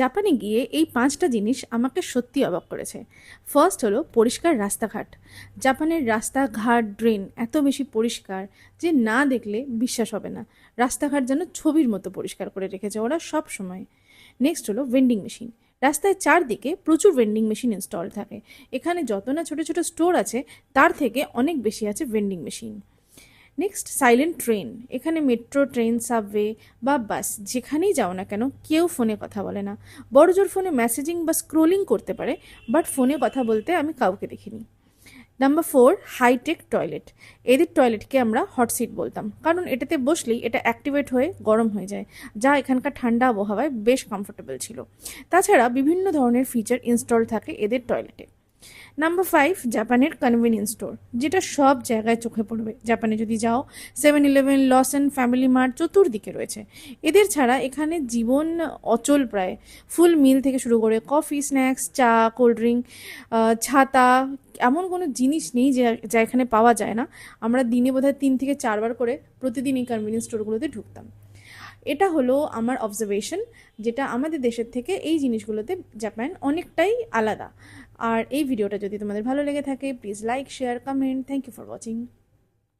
জাপানে গিয়ে এই 5টা জিনিস আমাকে সত্যি অবাক করেছে। ফার্স্ট হলো পরিষ্কার রাস্তাঘাট। জাপানের রাস্তাঘাট, ড্রেন এত বেশি পরিষ্কার যে না দেখলে বিশ্বাস হবে না। রাস্তাঘাট যেন ছবির মতো পরিষ্কার করে রেখেছে ওরা সব সময়। নেক্সট হলো ভেন্ডিং মেশিন। রাস্তায় চারদিকে প্রচুর ভেন্ডিং মেশিন ইনস্টল থাকে। এখানে যত না ছোট ছোট স্টোর আছে, তার থেকে অনেক বেশি আছে vending machine. Next silent train. এখানে মেট্রো, ট্রেন, সাবওয়ে বা বাস যেখানেই যাও না কেন কেউ ফোনে কথা বলে না। বড়জোর ফোনে মেসেজিং বা স্ক্রোলিং করতে পারে, বাট ফোনে কথা বলতে আমি কাউকে দেখিনি। Number 4, hi tech toilet. এদের টয়লেটকে আমরা হট সিট বলতাম, কারণ এটাতে বসলেই এটা অ্যাক্টিভেট হয়ে গরম হয়ে যায়, যা এখানকার ঠান্ডা আবহাওয়ায় বেশ কমফোর্টেবল ছিল। তাছাড়া বিভিন্ন ধরনের ফিচার ইনস্টল থাকে এদের টয়লেটে। নাম্বার 5, জাপানের কনভেনিয়েন্স স্টোর, যেটা সব জায়গায় চোখে পড়বে। জাপানে যদি যাও, 7-Eleven, লসন, ফ্যামিলি মার্ট চতুর্দিকে রয়েছে। এদের ছাড়া এখানে জীবন অচল প্রায়। ফুল মিল থেকে শুরু করে কফি, স্ন্যাক্স, চা, কোল্ড ড্রিঙ্ক, ছাতা, এমন কোনো জিনিস নেই যা এখানে পাওয়া যায় না। আমরা দিনে বোধহয় 3 থেকে 4 বার করে প্রতিদিন এই কনভেনিয়েন্স স্টোরগুলোতে ঢুকতাম। এটা হলো আমার অবজারভেশন, যেটা আমাদের দেশের থেকে এই জিনিসগুলোতে জাপান অনেকটাই আলাদা। আর এই ভিডিওটা যদি তোমাদের ভালো লেগে থাকে, please like, share, comment. Thank you for watching.